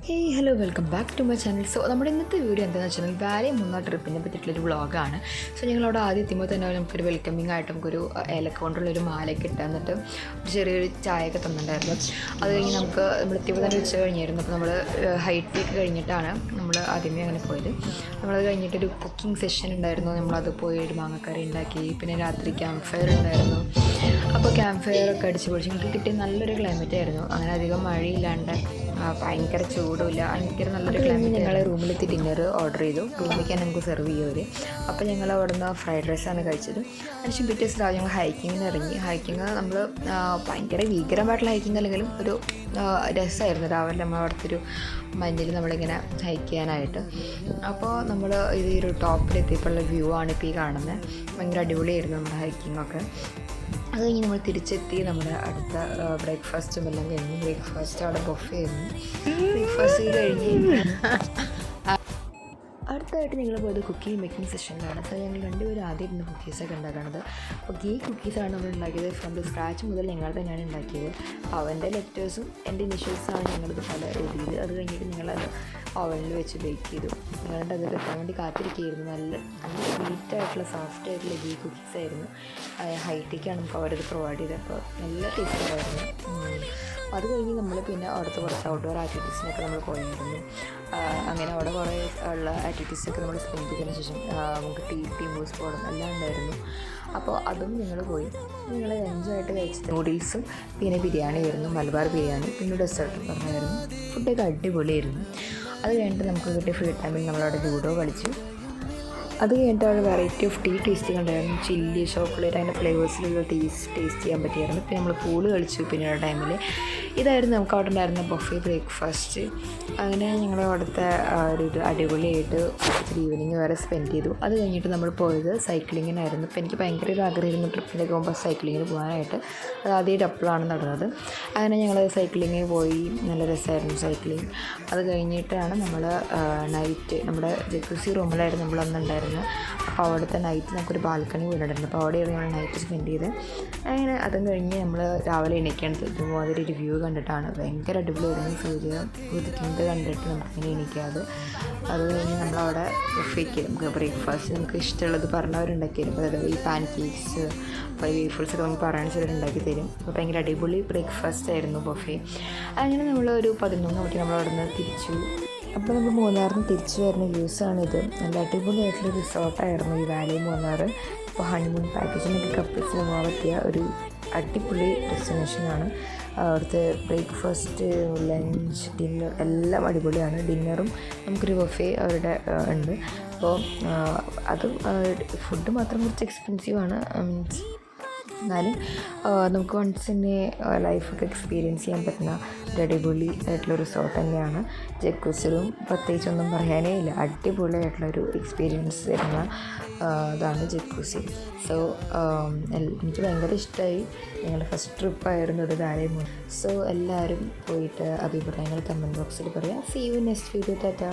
Hey hello welcome back to my channel. So നമ്മുടെ ഇന്നത്തെ video എന്താണെന്ന് വെച്ചിട്ടുണ്ടെങ്കിൽ വാലി മൂന്നാർ ട്രിപ്പിനെ പറ്റിയിട്ടുള്ളൊരു വ്ളോഗാണ്. സോ ഞങ്ങളവിടെ ആദ്യം എത്തുമ്പോൾ തന്നെ നമുക്കൊരു വെൽക്കമിങ് ആയിട്ട് നമുക്കൊരു ഏലക്ക കൊണ്ടുള്ളൊരു മാലയൊക്കെ ഇട്ട് തന്നിട്ട് ഒരു ചെറിയൊരു ചായയൊക്കെ തന്നിട്ടുണ്ടായിരുന്നു. അത് കഴിഞ്ഞ് നമ്മൾ എത്തിയപ്പോൾ തന്നെ ഉച്ച കഴിഞ്ഞായിരുന്നു. അപ്പോൾ നമ്മൾ ഹൈറ്റേക്ക് കഴിഞ്ഞിട്ടാണ് നമ്മൾ ആദ്യമേ അങ്ങനെ പോയത്. നമ്മളത് കഴിഞ്ഞിട്ടൊരു കുക്കിംഗ് സെഷൻ ഉണ്ടായിരുന്നു. നമ്മളത് പോയി ഒരു മാങ്ങക്കറി ഉണ്ടാക്കി. പിന്നെ രാത്രി ക്യാമ്പ് ഫയർ ഉണ്ടായിരുന്നു. അപ്പോൾ ക്യാമ്പ് ഫയറൊക്കെ അടിച്ച് പൊളിച്ച് ഞങ്ങൾക്ക് കിട്ടിയ നല്ലൊരു ക്ലൈമറ്റ് ആയിരുന്നു. അങ്ങനെ അധികം മഴയില്ലാണ്ട് ഭയങ്കര ചൂടുമില്ല, ഭയങ്കര നല്ലൊരു ക്ലൈമറ്റ്. ഞങ്ങൾ റൂമിലെത്തി ഡിന്നർ ഓർഡർ ചെയ്തു. റൂമിലേക്ക് നമുക്ക് സെർവ് ചെയ്യുമവർ. അപ്പോൾ ഞങ്ങൾ അവിടെ നിന്ന് ഫ്രൈഡ് റൈസാണ് കഴിച്ചത്. അതിനുശേഷം പിറ്റേ ദിവസം ഞങ്ങൾ ഹൈക്കിങ്ങിന് ഇറങ്ങി. ഹൈക്കിങ് നമ്മൾ ഭയങ്കര ഭീകരമായിട്ടുള്ള ഹൈക്കിങ് അല്ലെങ്കിലും ഒരു രസമായിരുന്നു. രാവിലെ നമ്മൾ അവിടുത്തെ ഒരു മഞ്ഞിൽ നമ്മളിങ്ങനെ ഹൈക്ക് ചെയ്യാനായിട്ട്. അപ്പോൾ നമ്മൾ ഈ ഒരു ടോപ്പിലെത്തിയപ്പോഴുള്ള വ്യൂ ആണ് ഇപ്പോൾ ഈ കാണുന്നത്. ഭയങ്കര അടിപൊളിയായിരുന്നു നമ്മുടെ ഹൈക്കിങ്ങൊക്കെ. അത് കഴിഞ്ഞ് നമ്മൾ തിരിച്ചെത്തി. നമ്മുടെ അടുത്ത ബ്രേക്ക്ഫാസ്റ്റും എല്ലാം കഴിഞ്ഞ് ബ്രേക്ക്ഫാസ്റ്റ് അവിടെ ബൊഫേ ആയിരുന്നു. ബ്രേക്ക്ഫാസ്റ്റ് കഴിഞ്ഞ് അടുത്തായിട്ട് ഞങ്ങൾ പോയത് കുക്കിംഗ് മേക്കിംഗ് സെഷനിലാണ്. അപ്പോൾ ഞങ്ങൾ രണ്ടുപേരും ആദ്യം ഇരുന്ന് കുക്കീസൊക്കെ ഉണ്ടാക്കുന്നത്. അപ്പോൾ ഈ കുക്കീസാണ് നമ്മൾ ഉണ്ടാക്കിയത്. ഫ്രം ദ സ്ക്രാച്ച് മുതൽ ഞങ്ങൾ തന്നെയാണ് ഉണ്ടാക്കിയത്. അവൻ്റെ ലെറ്റേഴ്സും എൻ്റെ ഇനിഷ്യൽസാണ് ഞങ്ങളിത് പല എഴുതിയത്. അത് കഴിഞ്ഞിട്ട് ഞങ്ങളത് ഓവനിൽ വെച്ച് ബേക്ക് ചെയ്തു. ഞങ്ങളുടെ അത് എത്താൻ വേണ്ടി കാത്തിരിക്കുകയായിരുന്നു. നല്ല സ്വീറ്റായിട്ടുള്ള സോഫ്റ്റ് ആയിട്ടുള്ള ഗീ കുക്കീസായിരുന്നു. ഹൈറ്റേക്കാണ് നമുക്ക് അവരത് പ്രൊവൈഡ് ചെയ്തത്. അപ്പോൾ നല്ല ടേസ്റ്റായിരുന്നു. അത് കഴിഞ്ഞ് നമ്മൾ പിന്നെ അവിടുത്തെ കുറച്ച് ഔട്ട്ഡോർ ആക്ടിവിറ്റീസിനൊക്കെ നമ്മൾ പോയിരുന്നു. അങ്ങനെ അവിടെ കുറേ ഉള്ള ആക്ടിവിറ്റീസൊക്കെ നമ്മൾ സ്പെൻഡ് ചെയ്തതിന് ശേഷം നമുക്ക് ടീം സ്പോട്ടും എല്ലാം ഉണ്ടായിരുന്നു. അപ്പോൾ അതും ഞങ്ങൾ പോയി. ഞങ്ങൾ എൻജോയായിട്ട് കഴിച്ചത് നൂഡിൽസും പിന്നെ ബിരിയാണി ആയിരുന്നു, മലബാർ ബിരിയാണി, പിന്നെ ഡെസേർട്ടും പറഞ്ഞായിരുന്നു. ഫുഡൊക്കെ അടിപൊളിയായിരുന്നു. അത് കഴിഞ്ഞിട്ട് നമുക്ക് കിട്ടിയ ഫ്രീ ടൈമിൽ നമ്മളവിടെ ലൂഡോ കളിച്ചു. അത് കഴിഞ്ഞിട്ട് അവിടെ വെറൈറ്റി ഓഫ് ടേസ്റ്റ് കണ്ടായിരുന്നു. ചില്ലി, ചോക്ലേറ്റ്, അതിൻ്റെ ഫ്ലേവേഴ്സിലുള്ള ടേസ്റ്റ് ചെയ്യാൻ പറ്റിയായിരുന്നു. പിന്നെ നമ്മൾ പൂള് കളിച്ചു. പിന്നെ ആ ടൈമിൽ ഇതായിരുന്നു നമുക്ക് അവിടെ ഉണ്ടായിരുന്ന ബൊഫേ ബ്രേക്ക്ഫാസ്റ്റ്. അങ്ങനെ ഞങ്ങൾ അവിടുത്തെ ഒരു അടിപൊളിയായിട്ട് ഈവനിങ് വരെ സ്പെൻഡ് ചെയ്തു. അത് കഴിഞ്ഞിട്ട് നമ്മൾ പോയത് സൈക്ലിങ്ങിനായിരുന്നു. ഇപ്പോൾ എനിക്ക് ഭയങ്കര ഒരു ആഗ്രഹമായിരുന്നു ട്രിപ്പിലേക്ക് പോകുമ്പോൾ സൈക്ലിങ്ങിന് പോകാനായിട്ട്. അത് ആദ്യമായിട്ട് അപ്പോഴാണ് നടന്നത്. അങ്ങനെ ഞങ്ങൾ സൈക്ലിങ്ങിന് പോയി. നല്ല രസമായിരുന്നു സൈക്ലിങ്. അത് കഴിഞ്ഞിട്ടാണ് നമ്മൾ നൈറ്റ് നമ്മുടെ ജക്കൂസി റൂമിലായിരുന്നു നമ്മൾ അന്നുണ്ടായിരുന്നത്. അപ്പോൾ അവിടുത്തെ നൈറ്റ് നമുക്കൊരു ബാൽക്കണി വീടുണ്ടായിരുന്നു. അപ്പോൾ അവിടെയാണ് നമ്മൾ നൈറ്റ് സ്പെൻഡ് ചെയ്ത്. അങ്ങനെ അതും കഴിഞ്ഞ് നമ്മൾ രാവിലെ എണീക്കാൻ ഇതുമാതിരി ഒരു വ്യൂ കണ്ടിട്ടാണ്. ഭയങ്കര അടിപൊളിയായിരുന്നു. സൂര്യ ഉദിക്കുന്നത് കണ്ടിട്ട് നമുക്കിങ്ങനെ എണീക്കാതെ. അത് കഴിഞ്ഞ് നമ്മളവിടെ ബുഫേക്ക് നമുക്ക് ബ്രേക്ക്ഫാസ്റ്റ് നമുക്ക് ഇഷ്ടമുള്ളത് പറഞ്ഞവരുണ്ടാക്കിയിരുന്നു. അതായത് ഈ പാൻ കേക്ക്സ്, വേഫിൾസൊക്കെ നമുക്ക് പറയാൻ ചിലരുണ്ടാക്കി തരും. അപ്പോൾ ഭയങ്കര അടിപൊളി ബ്രേക്ക്ഫാസ്റ്റ് ആയിരുന്നു ബുഫേ. അങ്ങനെ നമ്മൾ ഒരു 11 മണിക്ക് നമ്മൾ അവിടെ നിന്ന് തിരിച്ചു. അപ്പോൾ നമ്മൾ മൂന്നാറിന് തിരിച്ചു വരുന്ന വ്യൂസാണിത്. നല്ല അടിപൊളിയായിട്ടുള്ള റിസോർട്ടായിരുന്നു ഈ വാലി മൂന്നാർ. ഇപ്പോൾ ഹണിമൂൺ പാക്കേജിനൊക്കെ കപ്പിൾസിന് പോകാൻ പറ്റിയ ഒരു അടിപൊളി ഡെസ്റ്റിനേഷനാണ്. അവിടുത്തെ ബ്രേക്ക്ഫാസ്റ്റ്, ലഞ്ച്, ഡിന്നർ എല്ലാം അടിപൊളിയാണ്. ഡിന്നറും നമുക്കൊരു ബുഫേ അവരുടെ ഉണ്ട്. അപ്പോൾ അതും ഫുഡ് മാത്രം കുറച്ച് എക്സ്പെൻസീവാണ്. മീൻസ് എന്നാലും നമുക്ക് വൺസ് തന്നെ ലൈഫൊക്കെ എക്സ്പീരിയൻസ് ചെയ്യാൻ പറ്റുന്ന ഒരു അടിപൊളി ആയിട്ടുള്ള റിസോർട്ട് തന്നെയാണ്. ജക്കൂസിലും പ്രത്യേകിച്ചൊന്നും പറയാനേ ഇല്ല. അടിപൊളിയായിട്ടുള്ളൊരു എക്സ്പീരിയൻസ് തരുന്ന ഇതാണ് ജക്കൂസി. സോ എനിക്ക് ഭയങ്കര ഇഷ്ടമായി. ഞങ്ങളുടെ ഫസ്റ്റ് ട്രിപ്പായിരുന്നു ഇത് വാലി മൂന്നാർ. സോ എല്ലാവരും പോയിട്ട് അഭിപ്രായങ്ങൾ കമൻറ്റ് ബോക്സിൽ പറയാം. See you next video. Tata.